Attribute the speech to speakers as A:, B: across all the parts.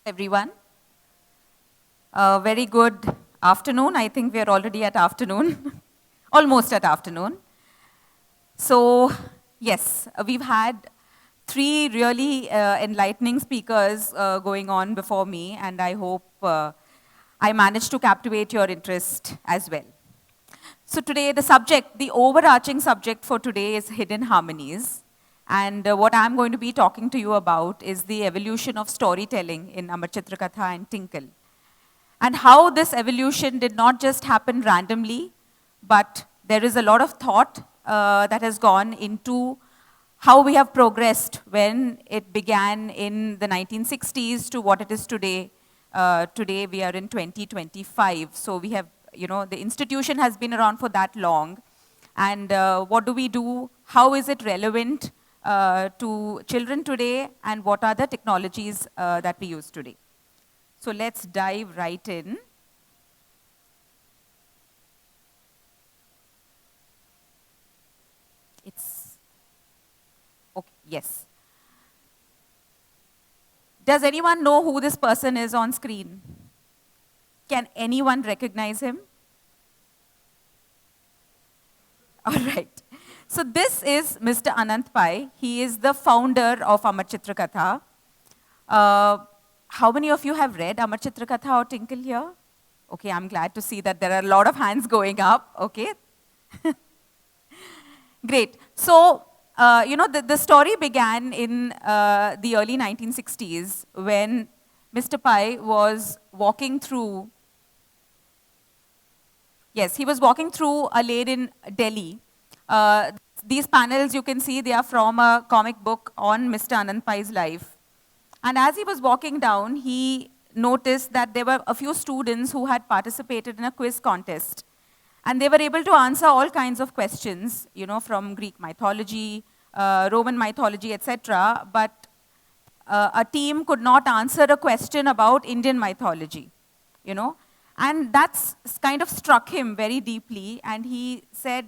A: Everyone. Very good afternoon. I think we are already at afternoon, almost at afternoon. So, yes, we've had three really enlightening speakers going on before me, and I hope I managed to captivate your interest as well. So today, the overarching subject for today is hidden harmonies. And what I'm going to be talking to you about is the evolution of storytelling in Amar Chitrakatha and Tinkle. And how this evolution did not just happen randomly, but there is a lot of thought that has gone into how we have progressed when it began in the 1960s to what it is today. Today we are in 2025, so we have, the institution has been around for that long. And what do we do? How is it relevant to children today? And what are the technologies that we use today? So let's dive right in. Okay, yes. Does anyone know who this person is on screen? Can anyone recognize him? All right. So this is Mr. Anand Pay. He is the founder of Amar Chitrakatha. How many of you have read Amar Chitrakatha or Tinkle here? Okay, I'm glad to see that there are a lot of hands going up. Okay. Great. So, the story began in the early 1960s when Mr. Pay was walking through, he was walking through a lane in Delhi. These panels you can see, they are from a comic book on Mr. Anand Pay's life. And as he was walking down, he noticed that there were a few students who had participated in a quiz contest. And they were able to answer all kinds of questions, from Greek mythology, Roman mythology, etc. But a team could not answer a question about Indian mythology, And that's kind of struck him very deeply. And he said,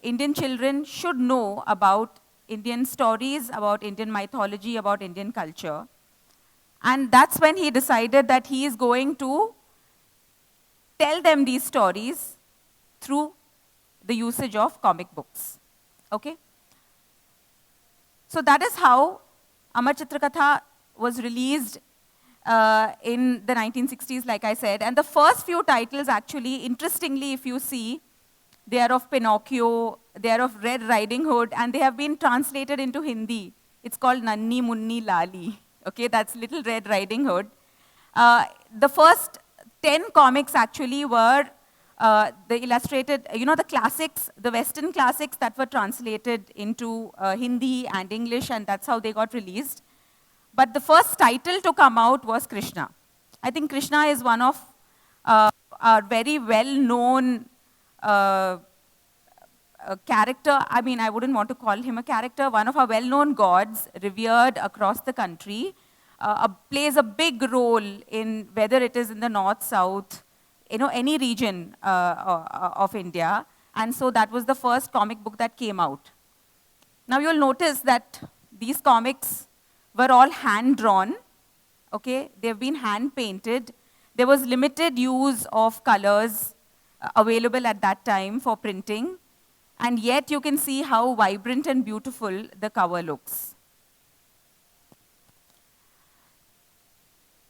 A: Indian children should know about Indian stories, about Indian mythology, about Indian culture. And that's when he decided that he is going to tell them these stories through the usage of comic books. Okay? So that is how Amar Chitrakatha was released in the 1960s, like I said. And the first few titles, actually, interestingly, if you see, they are of Pinocchio, they are of Red Riding Hood, and they have been translated into Hindi. It's called Nanni Munni Lali. Okay, that's Little Red Riding Hood. The first 10 comics actually were the illustrated, the classics, the Western classics that were translated into Hindi and English, and that's how they got released. But the first title to come out was Krishna. I think Krishna is one of our very well-known character. I mean, I wouldn't want to call him a character. One of our well-known gods, revered across the country, plays a big role in whether it is in the north, south, any region of India. And so that was the first comic book that came out. Now you'll notice that these comics were all hand-drawn. Okay, they've been hand-painted. There was limited use of colors available at that time for printing. And yet you can see how vibrant and beautiful the cover looks.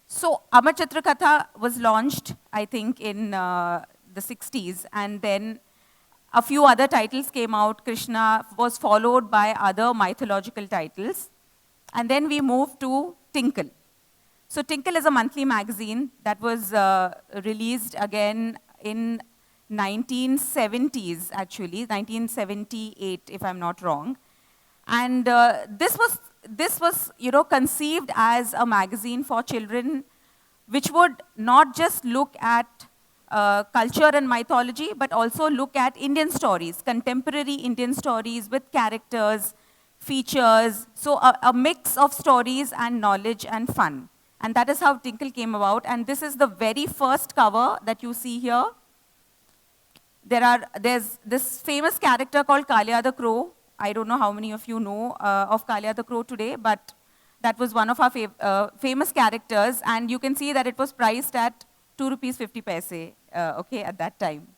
A: So Amar Chitrakatha was launched, I think, in the 60s. And then a few other titles came out. Krishna was followed by other mythological titles. And then we moved to Tinkle. So Tinkle is a monthly magazine that was released again in 1970s, actually, 1978, if I'm not wrong. And this was, conceived as a magazine for children, which would not just look at culture and mythology, but also look at Indian stories, contemporary Indian stories with characters, features, so a mix of stories and knowledge and fun. And that is how Tinkle came about. And this is the very first cover that you see here. There's this famous character called Kalia the Crow. I don't know how many of you know of Kalia the Crow today, but That was one of our famous characters, and you can see that it was priced at 2 rupees 50 paise, okay, at that time.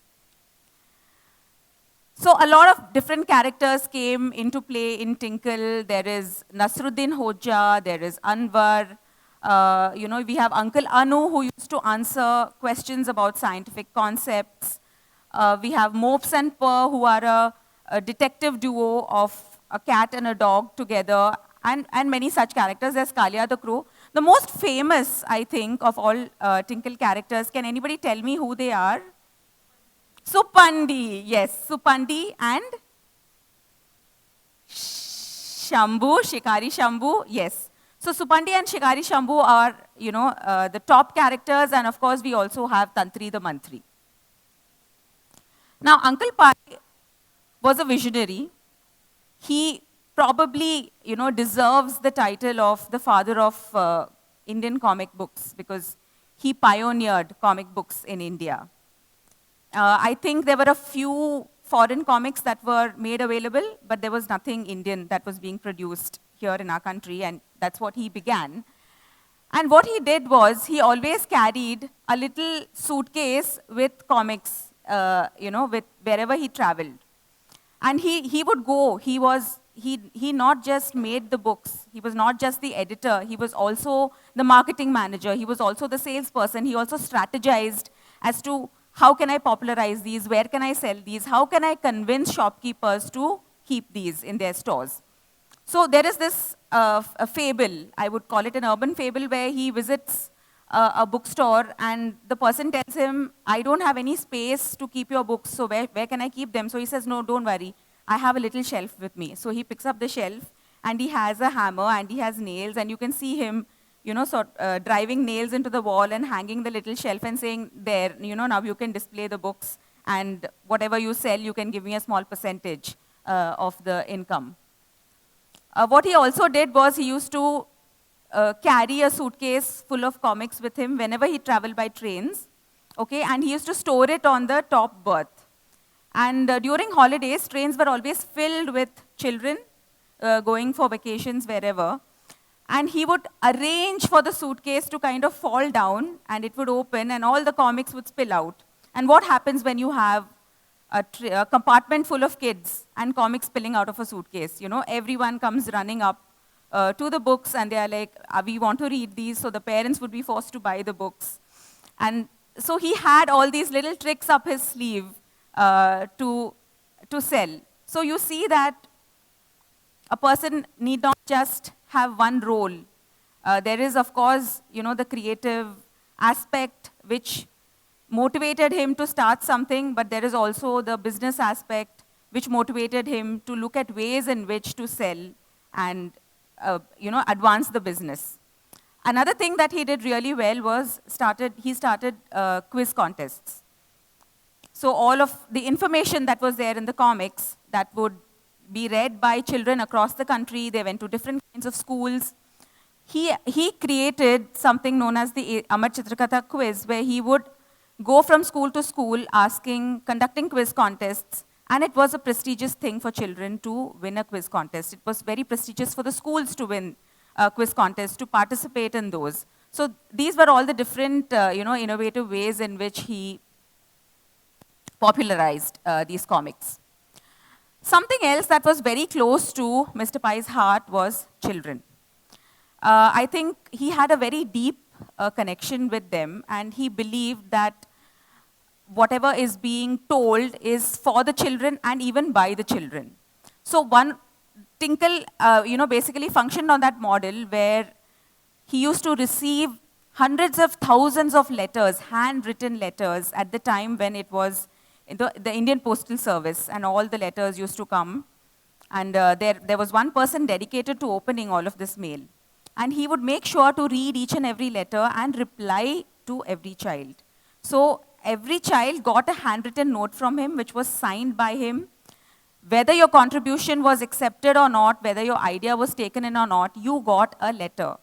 A: So a lot of different characters came into play in Tinkle. There is Nasruddin Hoja, there is Anwar, we have Uncle Anu who used to answer questions about scientific concepts. We have Mopes and Purr who are a detective duo of a cat and a dog together, and many such characters. There's Kalia the Crow. The most famous, I think, of all Tinkle characters, can anybody tell me who they are? Supandi, yes, Supandi and Shamboo, Shikari Shamboo, yes. So Supandi and Shikari Shamboo are, the top characters, and of course we also have Tantri the Mantri. Now, Uncle Pai was a visionary. He probably, deserves the title of the father of Indian comic books because he pioneered comic books in India. I think there were a few foreign comics that were made available, but there was nothing Indian that was being produced here in our country, and that's what he began. And what he did was, he always carried a little suitcase with comics, with wherever he traveled. And he would go, he not just made the books, he was not just the editor, he was also the marketing manager, he was also the salesperson, he also strategized as to how can I popularize these? Where can I sell these? How can I convince shopkeepers to keep these in their stores? So there is this a fable, I would call it an urban fable, where he visits a bookstore and the person tells him, I don't have any space to keep your books, so where can I keep them? So he says, no, don't worry, I have a little shelf with me. So he picks up the shelf and he has a hammer and he has nails, and you can see him driving nails into the wall and hanging the little shelf and saying, there, now you can display the books, and whatever you sell, you can give me a small percentage of the income. What he also did was he used to carry a suitcase full of comics with him whenever he traveled by trains, okay, and he used to store it on the top berth. And during holidays, trains were always filled with children going for vacations wherever. And he would arrange for the suitcase to kind of fall down, and it would open, and all the comics would spill out. And what happens when you have a compartment full of kids and comics spilling out of a suitcase? Everyone comes running up to the books, and they are like, we want to read these, so the parents would be forced to buy the books. And so he had all these little tricks up his sleeve to sell. So you see that a person need not just have one role. There is, of course, the creative aspect which motivated him to start something, but there is also the business aspect which motivated him to look at ways in which to sell and advance the business. Another thing that he did really well was he started quiz contests. So all of the information that was there in the comics that would be read by children across the country, they went to different kinds of schools. He created something known as the Amar Chitrakatha quiz, where he would go from school to school conducting quiz contests, and it was a prestigious thing for children to win a quiz contest. It was very prestigious for the schools to win quiz contests, to participate in those. So these were all the different, innovative ways in which he popularized these comics. Something else that was very close to Mr. Pai's heart was children. I think he had a very deep connection with them, and he believed that whatever is being told is for the children and even by the children. So Tinkle, basically functioned on that model where he used to receive hundreds of thousands of letters, handwritten letters, at the time when it was the Indian Postal Service, and all the letters used to come. And there was one person dedicated to opening all of this mail. And he would make sure to read each and every letter and reply to every child. So every child got a handwritten note from him, which was signed by him. Whether your contribution was accepted or not, whether your idea was taken in or not, you got a letter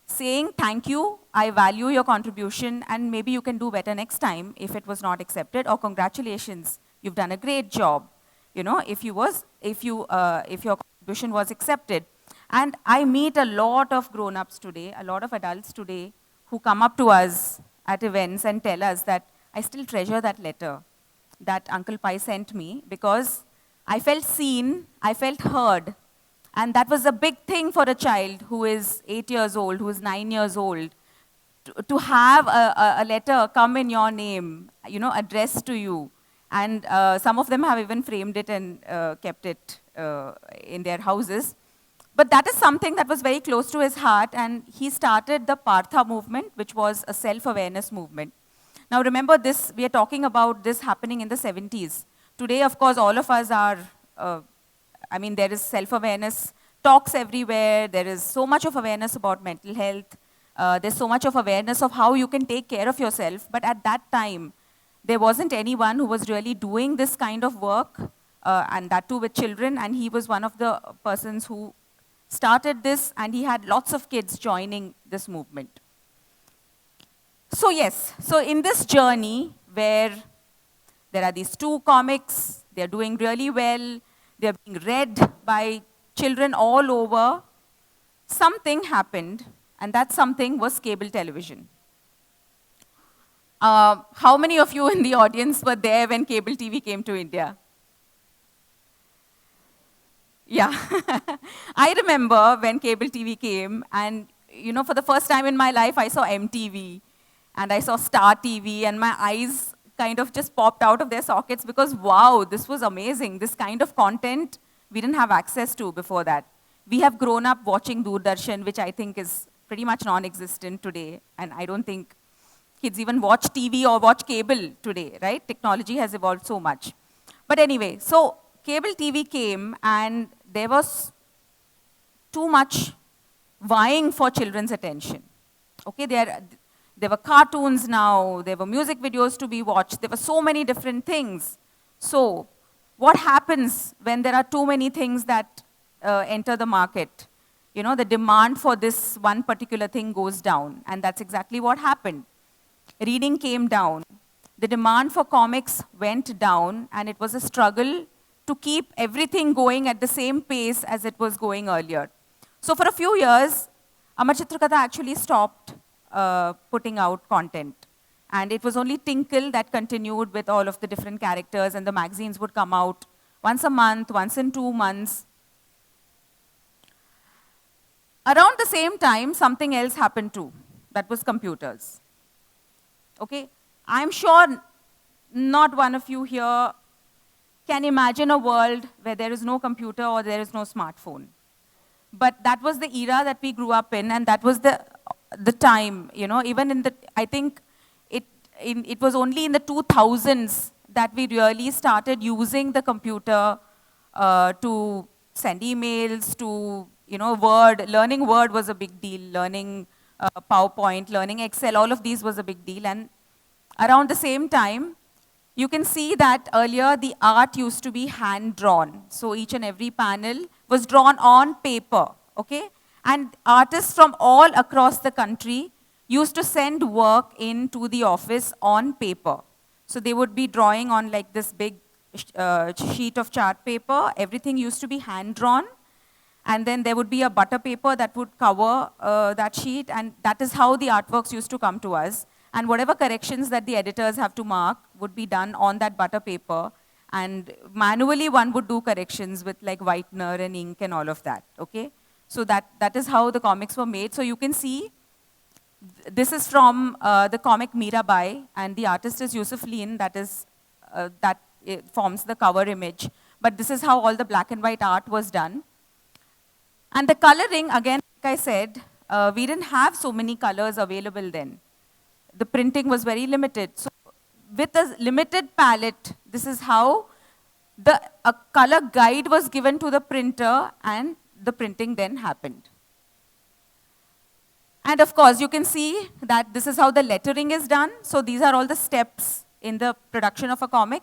A: saying, thank you, I value your contribution, and maybe you can do better next time if it was not accepted, or congratulations, you've done a great job, if your contribution was accepted. And I meet a lot of grown-ups today, a lot of adults today, who come up to us at events and tell us that I still treasure that letter that Uncle Pai sent me because I felt seen, I felt heard, and that was a big thing for a child who is 8 years old, who is 9 years old, to have a letter come in your name, addressed to you. And some of them have even framed it and kept it in their houses. But that is something that was very close to his heart, and he started the Partha movement, which was a self-awareness movement. Now remember this, we are talking about this happening in the 70s. Today, of course, all of us are, there is self-awareness talks everywhere. There is so much of awareness about mental health. There's so much of awareness of how you can take care of yourself. But at that time, there wasn't anyone who was really doing this kind of work, and that too with children. And he was one of the persons who started this, and he had lots of kids joining this movement. So yes, so in this journey where there are these 2 comics, they're doing really well, they're being read by children all over, something happened, and that something was cable television. How many of you in the audience were there when cable TV came to India? Yeah. I remember when cable TV came, and for the first time in my life, I saw MTV, and I saw Star TV, and my eyes kind of just popped out of their sockets because, wow, this was amazing. This kind of content we didn't have access to before that. We have grown up watching Doordarshan, which I think is pretty much non-existent today, and I don't think kids even watch TV or watch cable today, right? Technology has evolved so much. But anyway, so cable TV came, and there was too much vying for children's attention. Okay, there were cartoons now, there were music videos to be watched, there were so many different things. So what happens when there are too many things that enter the market? The demand for this one particular thing goes down, and that's exactly what happened. Reading came down. The demand for comics went down, and it was a struggle to keep everything going at the same pace as it was going earlier. So for a few years, Amar Chitrakatha actually stopped putting out content. And it was only Tinkle that continued with all of the different characters, and the magazines would come out once a month, once in 2 months. Around the same time, something else happened too. That was computers. Okay? I'm sure not one of you here can imagine a world where there is no computer or there is no smartphone. But that was the era that we grew up in, and that was the time, even in I think it was only in the 2000s that we really started using the computer to send emails, to, Word. Learning Word was a big deal. Learning PowerPoint, learning Excel, all of these was a big deal. And around the same time, you can see that earlier the art used to be hand-drawn. So each and every panel was drawn on paper, okay? And artists from all across the country used to send work into the office on paper. So they would be drawing on like this big sheet of chart paper. Everything used to be hand-drawn. And then there would be a butter paper that would cover that sheet, and that is how the artworks used to come to us. And whatever corrections that the editors have to mark would be done on that butter paper. And manually, one would do corrections with like whitener and ink and all of that, okay? So that is how the comics were made. So you can see, this is from the comic Mirabai, and the artist is Yusuf Lean, that forms the cover image. But this is how all the black and white art was done. And the coloring, again, like I said, we didn't have so many colors available then. The printing was very limited. So with a limited palette, this is how a color guide was given to the printer, and the printing then happened. And of course, you can see that this is how the lettering is done. So these are all the steps in the production of a comic.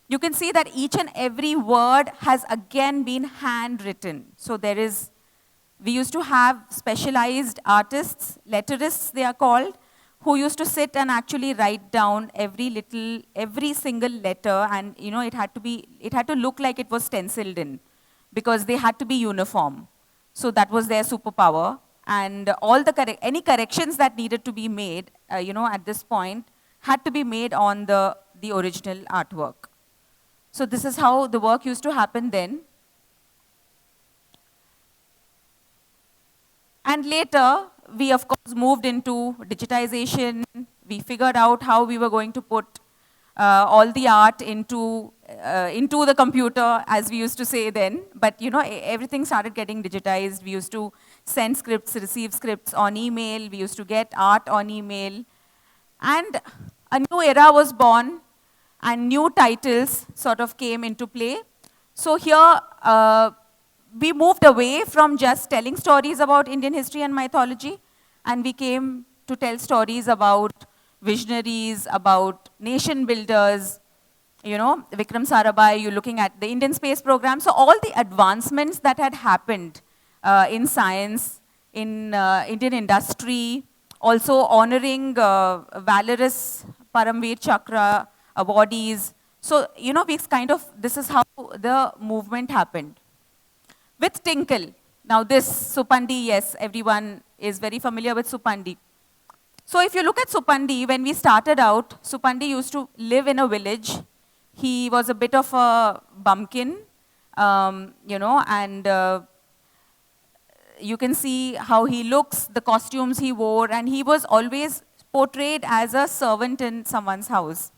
A: You can see that each and every word has again been handwritten. So we used to have specialized artists, letterists they are called, who used to sit and actually write down every single letter, and it had to look like it was stenciled in, because they had to be uniform. So that was their superpower. And any corrections that needed to be made, at this point, had to be made on the original artwork. So this is how the work used to happen then. And later, we of course moved into digitization. We figured out how we were going to put all the art into the computer, as we used to say then. But everything started getting digitized. We used to send scripts, receive scripts on email. We used to get art on email. And a new era was born, and new titles sort of came into play. So here, we moved away from just telling stories about Indian history and mythology, and we came to tell stories about visionaries, about nation builders, Vikram Sarabhai, you're looking at the Indian space program. So all the advancements that had happened in science, in Indian industry, also honoring valorous Paramveer Chakra awardees. So, this is how the movement happened. With Tinkle, now this Supandi, yes, everyone is very familiar with Supandi. So if you look at Supandi, when we started out, Supandi used to live in a village. He was a bit of a bumpkin, and you can see how he looks, the costumes he wore, and he was always portrayed as a servant in someone's house.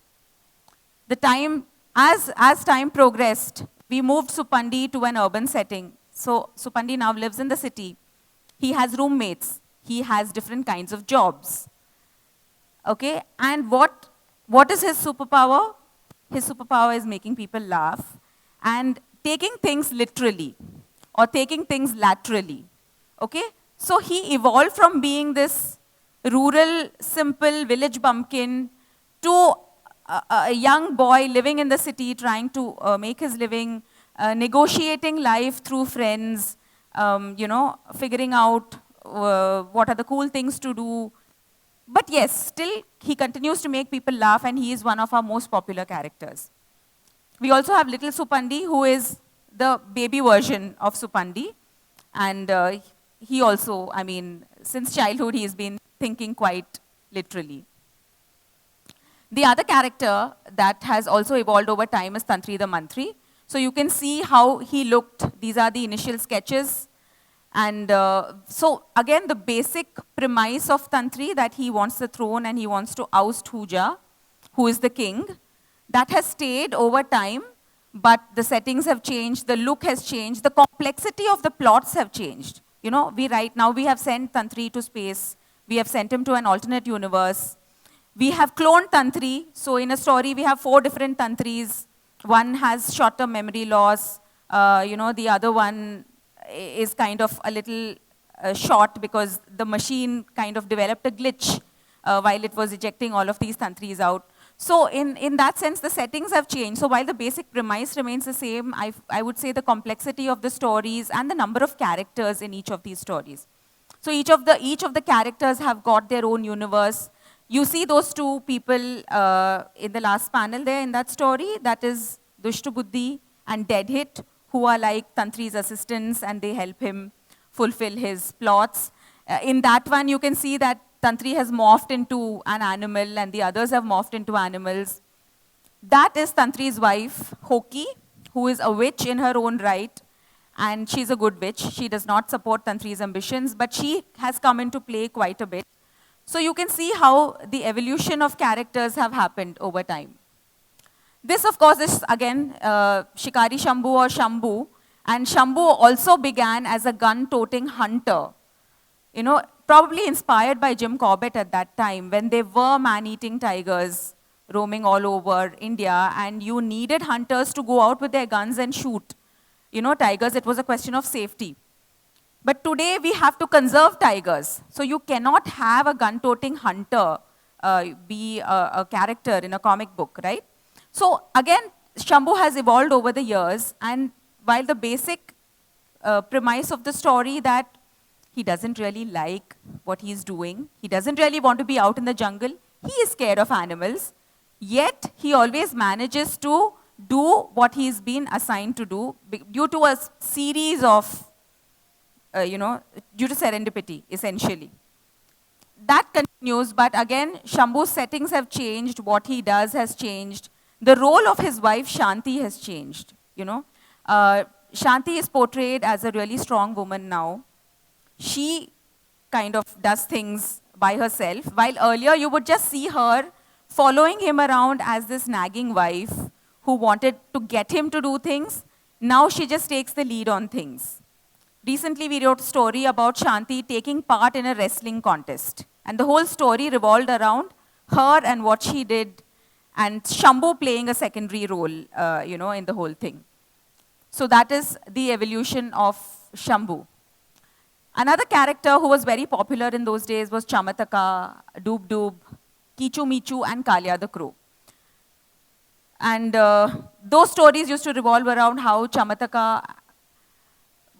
A: As time progressed, we moved Supandi to an urban setting. So Supandi now lives in the city. He has roommates. He has different kinds of jobs. Okay, and what is his superpower? His superpower is making people laugh and taking things literally or taking things laterally. Okay, so he evolved from being this rural, simple village bumpkin to a young boy living in the city, trying to make his living, negotiating life through friends, figuring out what are the cool things to do. But yes, still he continues to make people laugh, and he is one of our most popular characters. We also have little Supandi, who is the baby version of Supandi. And he also, since childhood, he's been thinking quite literally. The other character that has also evolved over time is Tantri the Mantri. So you can see how he looked. These are the initial sketches. And so again, the basic premise of Tantri, that he wants the throne and he wants to oust Huja, who is the king, that has stayed over time, but the settings have changed, the look has changed, the complexity of the plots have changed. Right now we have sent Tantri to space, we have sent him to an alternate universe. We have cloned Tantri, so in a story we have 4 different Tantris. One has short-term memory loss, the other one is kind of a little short because the machine kind of developed a glitch while it was ejecting all of these Tantris out. So in that sense, the settings have changed. So while the basic premise remains the same, I would say the complexity of the stories and the number of characters in each of these stories. So each of the characters have got their own universe. You see those 2 people in the last panel there in that story, that is Dushtu Buddhi and Dead Hit, who are like Tantri's assistants, and they help him fulfill his plots. In that one, you can see that Tantri has morphed into an animal, and the others have morphed into animals. That is Tantri's wife, Hoki, who is a witch in her own right, and she's a good witch. She does not support Tantri's ambitions, but she has come into play quite a bit. So you can see how the evolution of characters have happened over time. This, of course, is again Shikari Shamboo or Shamboo. And Shamboo also began as a gun-toting hunter. Probably inspired by Jim Corbett at that time, when there were man-eating tigers roaming all over India, and you needed hunters to go out with their guns and shoot. Tigers, it was a question of safety. But today, we have to conserve tigers. So you cannot have a gun-toting hunter be a character in a comic book, right? So again, Shamboo has evolved over the years, and while the basic premise of the story that he doesn't really like what he's doing, he doesn't really want to be out in the jungle, he is scared of animals, yet he always manages to do what he's been assigned to do due to a series of due to serendipity, essentially. That continues, but again, Shambhu's settings have changed, what he does has changed. The role of his wife, Shanti, has changed, Shanti is portrayed as a really strong woman now. She kind of does things by herself, while earlier you would just see her following him around as this nagging wife who wanted to get him to do things. Now she just takes the lead on things. Recently, we wrote a story about Shanti taking part in a wrestling contest. And the whole story revolved around her and what she did, and Shamboo playing a secondary role, in the whole thing. So that is the evolution of Shamboo. Another character who was very popular in those days was Chamataka, Doob Doob, Kichu Michu, and Kalia the Crow. And those stories used to revolve around how Chamataka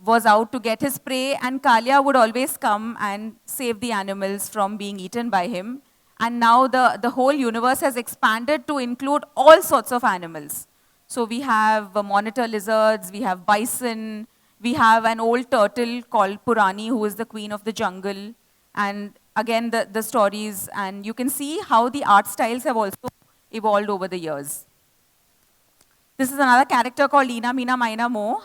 A: was out to get his prey, and Kalia would always come and save the animals from being eaten by him. And now the whole universe has expanded to include all sorts of animals. So we have monitor lizards, we have bison, we have an old turtle called Purani, who is the queen of the jungle. And again, the stories, and you can see how the art styles have also evolved over the years. This is another character called Ina Mina Maina Mo.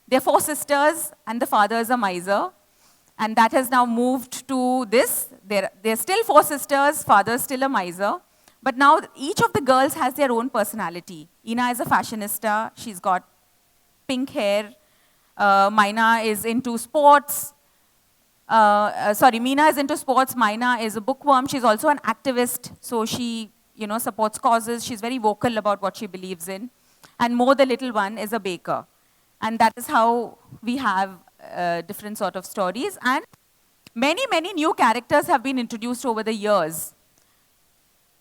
A: They're 4 sisters, and the father is a miser. And that has now moved to this. They're still 4 sisters, father is still a miser. But now each of the girls has their own personality. Ina is a fashionista. She's got pink hair. Mina is into sports. Meena is into sports. Mina is a bookworm. She's also an activist. So she, supports causes. She's very vocal about what she believes in. And Mo, the little one, is a baker. And that is how we have different sort of stories. And many, many new characters have been introduced over the years.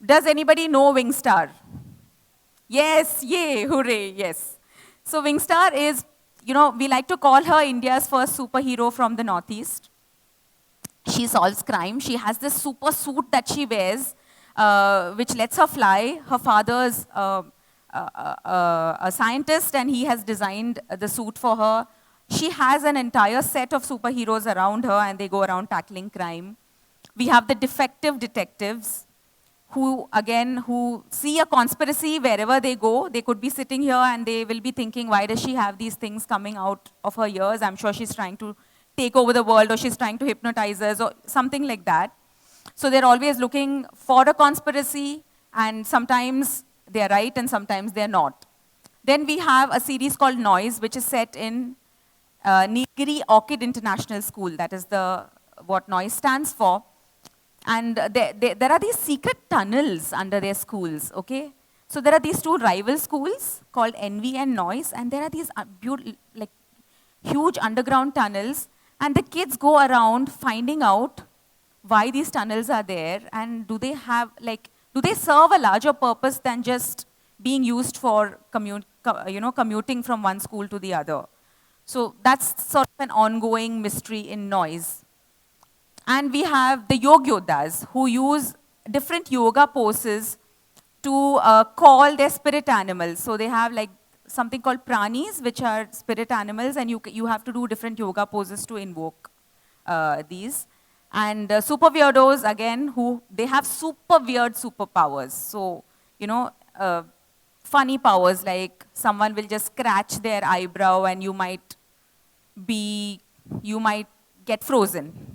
A: Does anybody know Wingstar? Yes, yay, hooray, yes. So Wingstar is, we like to call her India's first superhero from the Northeast. She solves crime. She has this super suit that she wears, which lets her fly. Her father's a scientist, and he has designed the suit for her. She has an entire set of superheroes around her, and they go around tackling crime. We have the defective detectives, who see a conspiracy wherever they go. They could be sitting here and they will be thinking, why does she have these things coming out of her ears? I'm sure she's trying to take over the world, or she's trying to hypnotize us, or something like that. So they're always looking for a conspiracy, and sometimes they're right and sometimes they're not. Then we have a series called Noise, which is set in Nilgiri Orchid International School. That is what Noise stands for. And there are these secret tunnels under their schools, okay? So there are these 2 rival schools called Envy and Noise, and there are these huge underground tunnels, and the kids go around finding out why these tunnels are there, and do they serve a larger purpose than just being used for commuting from one school to the other. So that's sort of an ongoing mystery in Noise. And we have the Yog Yodhas, who use different yoga poses to call their spirit animals. So they have something called pranis, which are spirit animals, and you have to do different yoga poses to invoke these. And super weirdos, again, they have super weird superpowers. So, funny powers, like someone will just scratch their eyebrow and you might get frozen.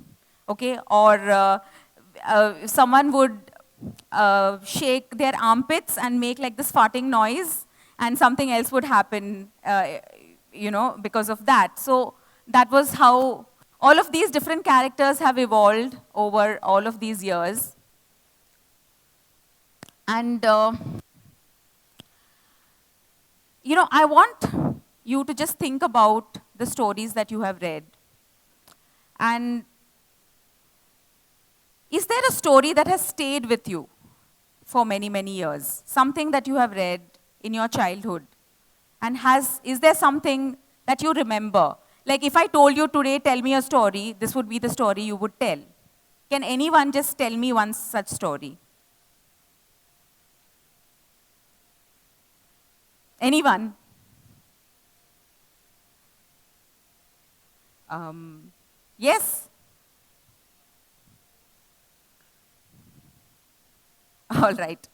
A: Okay, or someone would shake their armpits and make this farting noise, and something else would happen, because of that. So that was how all of these different characters have evolved over all of these years. And, I want you to just think about the stories that you have read. And is there a story that has stayed with you for many, many years? Something that you have read in your childhood? And is there something that you remember? Like if I told you today, tell me a story, this would be the story you would tell. Can anyone just tell me one such story? Anyone? Yes? All right.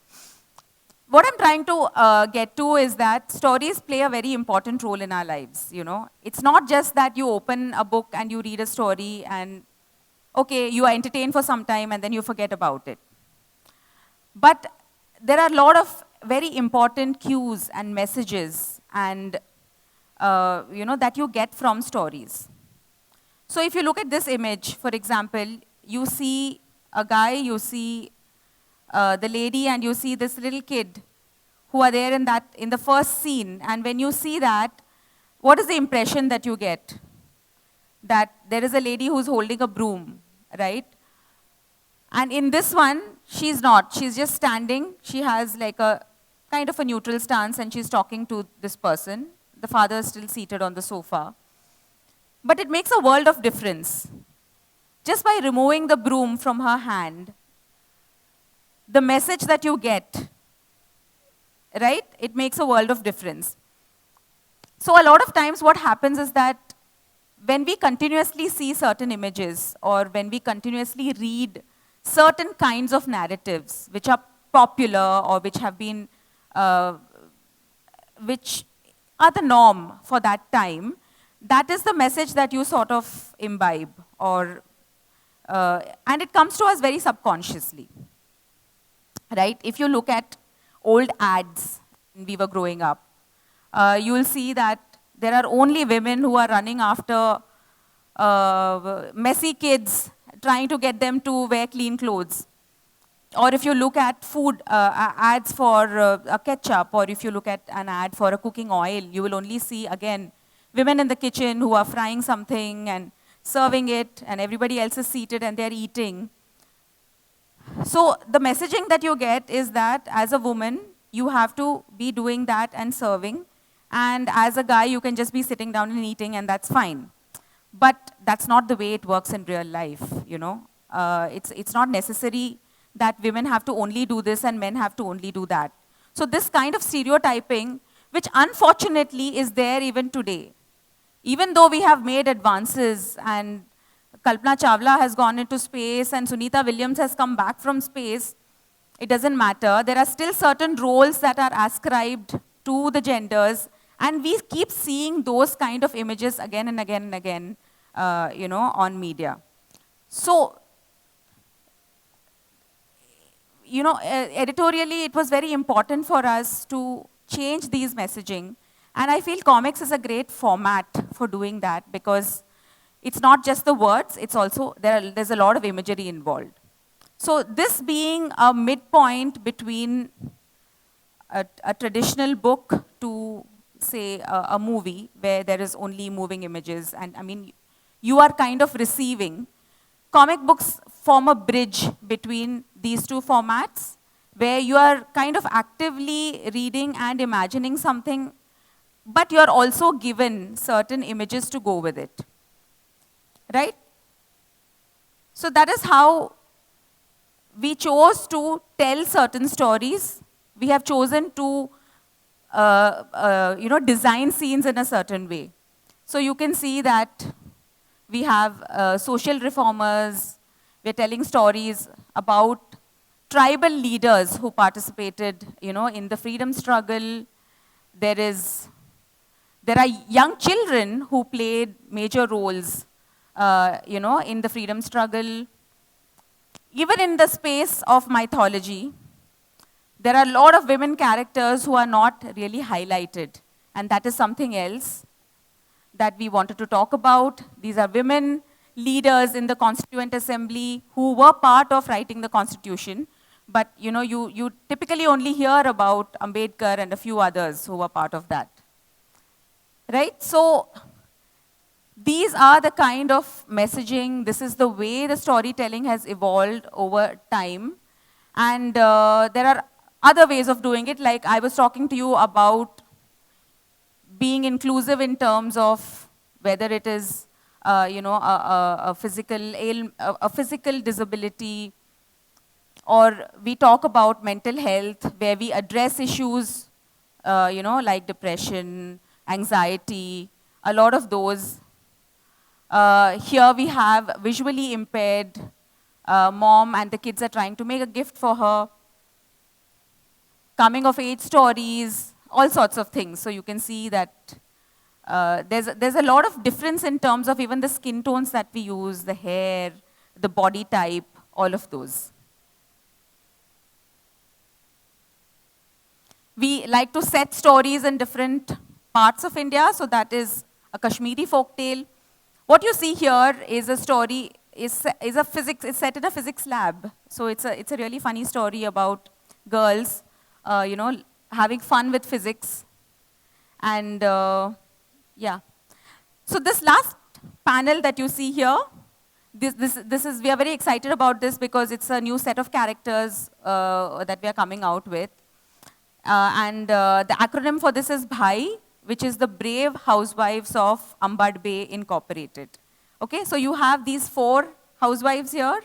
A: What I'm trying to get to is that stories play a very important role in our lives, you know. It's not just that you open a book and you read a story and, okay, you are entertained for some time and then you forget about it. But there are a lot of very important cues and messages and, you know, that you get from stories. So if you look at this image, for example, you see a guy, you see the lady, and you see this little kid who are there in the first scene. And when you see that, what is the impression that you get? That there is a lady who's holding a broom, right? And in this one, she's not. She's just standing. She has like a kind of a neutral stance and she's talking to this person. The father is still seated on the sofa. But it makes a world of difference. Just by removing the broom from her hand, the message that you get, right, it makes a world of difference. So a lot of times what happens is that when we continuously see certain images or when we continuously read certain kinds of narratives which are popular or which have been, which are the norm for that time, that is the message that you sort of imbibe or, and it comes to us very subconsciously, right? If you look at old ads when we were growing up, you will see that there are only women who are running after messy kids, trying to get them to wear clean clothes. Or if you look at food ads for a ketchup, or if you look at an ad for a cooking oil, you will only see, again, women in the kitchen who are frying something and serving it, and everybody else is seated and they're eating. So the messaging that you get is that as a woman, you have to be doing that and serving. And as a guy, you can just be sitting down and eating, and that's fine. But that's not the way it works in real life, you know. It's not necessary that women have to only do this and men have to only do that. So this kind of stereotyping, which unfortunately is there even today, even though we have made advances and Kalpana Chawla has gone into space and Sunita Williams has come back from space, it doesn't matter. There are still certain roles that are ascribed to the genders, and we keep seeing those kind of images again and again and again, you know, on media. So, you know, editorially, it was very important for us to change these messaging. And I feel comics is a great format for doing that because it's not just the words, it's also, there's a lot of imagery involved. So this being a midpoint between a traditional book to, say, a movie where there is only moving images, and I mean, you are kind of receiving. Comic books form a bridge between these two formats where you are kind of actively reading and imagining something, but you are also given certain images to go with it, right? So that is how we chose to tell certain stories. We have chosen to you know, design scenes in a certain way. So you can see that we have social reformers. We're telling stories about tribal leaders who participated, you know, in the freedom struggle. There are young children who played major roles, you know, in the freedom struggle. Even in the space of mythology, there are a lot of women characters who are not really highlighted. And that is something else that we wanted to talk about. These are women leaders in the Constituent Assembly who were part of writing the Constitution. But you know, you typically only hear about Ambedkar and a few others who were part of that. Right? So these are the kind of messaging, this is the way the storytelling has evolved over time. And there are other ways of doing it, like I was talking to you about being inclusive in terms of whether it is, you know, a physical disability, or we talk about mental health, where we address issues, you know, like depression, anxiety, a lot of those. Here we have visually impaired mom and the kids are trying to make a gift for her. Coming of age stories, all sorts of things. So you can see that there's a lot of difference in terms of even the skin tones that we use, the hair, the body type, all of those. We like to set stories in different parts of India, so that is a Kashmiri folktale. What you see here is a story, is it's set in a physics lab. So it's a really funny story about girls, having fun with physics. And yeah. So this last panel that you see here, we are very excited about this because it's a new set of characters that we are coming out with. The acronym for this is BHAI, which is the Brave Housewives of Anand Pay Incorporated. Okay, so you have these 4 housewives here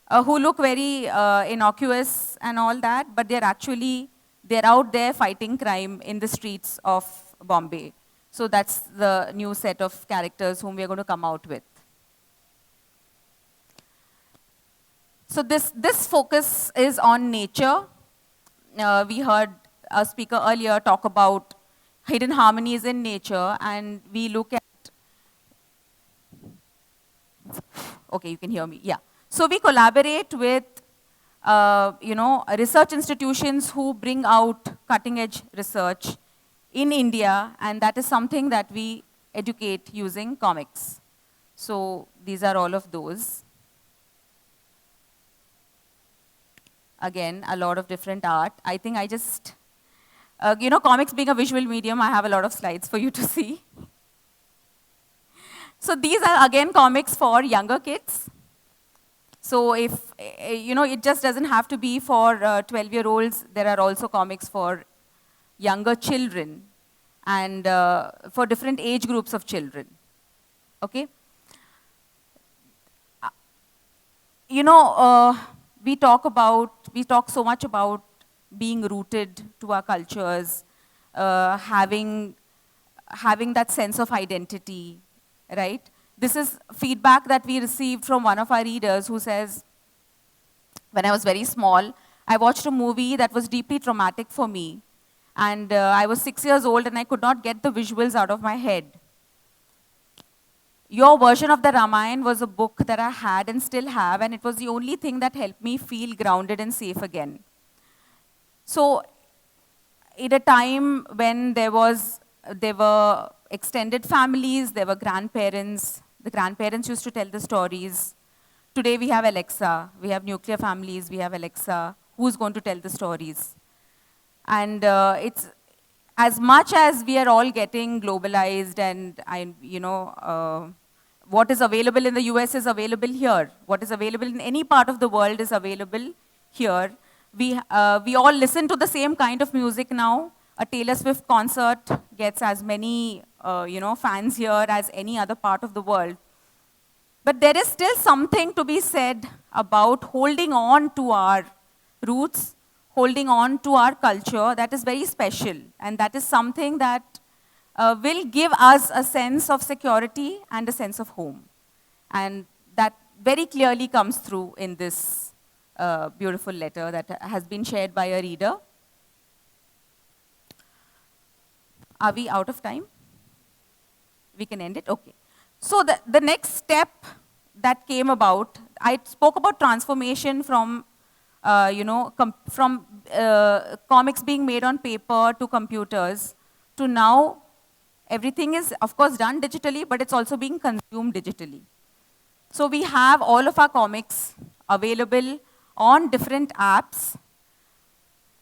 A: who look very innocuous and all that, but they're out there fighting crime in the streets of Bombay. So that's the new set of characters whom we are going to come out with. So this focus is on nature. We heard a speaker earlier talk about hidden harmonies in nature, and we look at, okay, you can hear me, yeah. So we collaborate with, research institutions who bring out cutting edge research in India, and that is something that we educate using comics. So these are all of those. Again, a lot of different art. I think I just, comics being a visual medium, I have a lot of slides for you to see. So these are, again, comics for younger kids. So if, it just doesn't have to be for 12-year-olds. There are also comics for younger children and for different age groups of children. Okay? We talk so much about being rooted to our cultures, having that sense of identity, right? This is feedback that we received from one of our readers who says, when I was very small, I watched a movie that was deeply traumatic for me. And I was 6 years old and I could not get the visuals out of my head. Your version of the Ramayana was a book that I had and still have, and it was the only thing that helped me feel grounded and safe again. So, at a time when there were extended families, there were grandparents, the grandparents used to tell the stories. Today we have Alexa, we have nuclear families, we have Alexa, who's going to tell the stories? And it's, as much as we are all getting globalized and, what is available in the US is available here. What is available in any part of the world is available here. We all listen to the same kind of music now. A Taylor Swift concert gets as many, fans here as any other part of the world. But there is still something to be said about holding on to our roots, holding on to our culture that is very special. And that is something that will give us a sense of security and a sense of home. And that very clearly comes through in this beautiful letter that has been shared by a reader. Are we out of time? We can end it? Okay. So the next step that came about, I spoke about transformation from, comics being made on paper to computers to now everything is, of course, done digitally, but it's also being consumed digitally. So we have all of our comics available on different apps.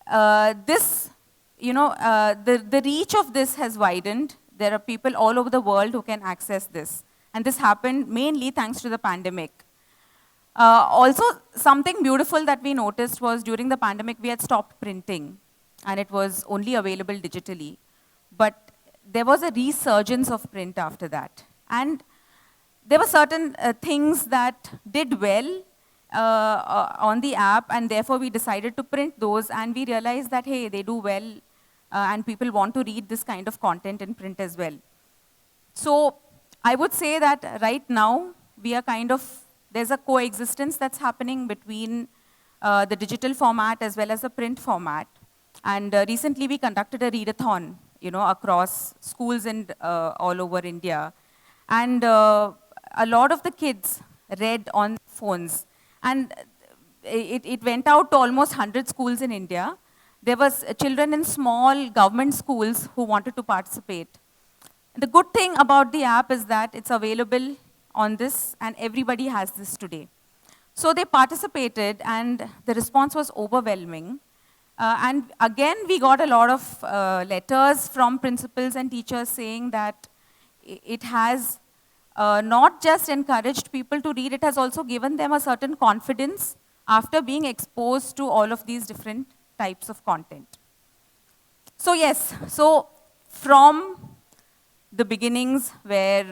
A: The reach of this has widened. There are people all over the world who can access this. And this happened mainly thanks to the pandemic. Also, something beautiful that we noticed was during the pandemic, we had stopped printing, and it was only available digitally. But there was a resurgence of print after that. And there were certain things that did well on the app, and therefore we decided to print those, and we realized that, hey, they do well, and people want to read this kind of content in print as well. So I would say that right now, we are kind of, there's a coexistence that's happening between the digital format as well as the print format. And recently we conducted a readathon, across schools and all over India. And a lot of the kids read on phones. And it went out to almost 100 schools in India. There was children in small government schools who wanted to participate. The good thing about the app is that it's available on this and everybody has this today. So they participated and the response was overwhelming. And again, we got a lot of letters from principals and teachers saying that it has not just encouraged people to read, it has also given them a certain confidence after being exposed to all of these different types of content. So yes, so from the beginnings where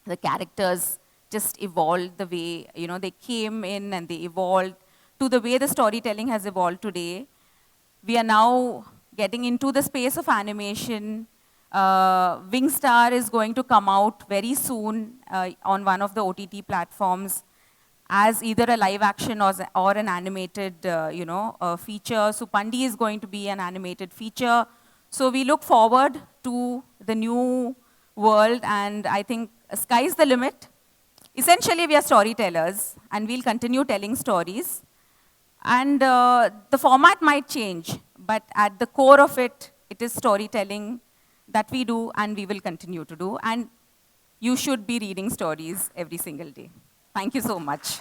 A: the characters just evolved the way, they came in and they evolved to the way the storytelling has evolved today. We are now getting into the space of animation. Wingstar is going to come out very soon on one of the OTT platforms as either a live action or an animated, feature. Supandi is going to be an animated feature. So we look forward to the new world, and I think sky's the limit. Essentially, we are storytellers, and we'll continue telling stories. And the format might change, but at the core of it, it is storytelling that we do and we will continue to do. And you should be reading stories every single day. Thank you so much.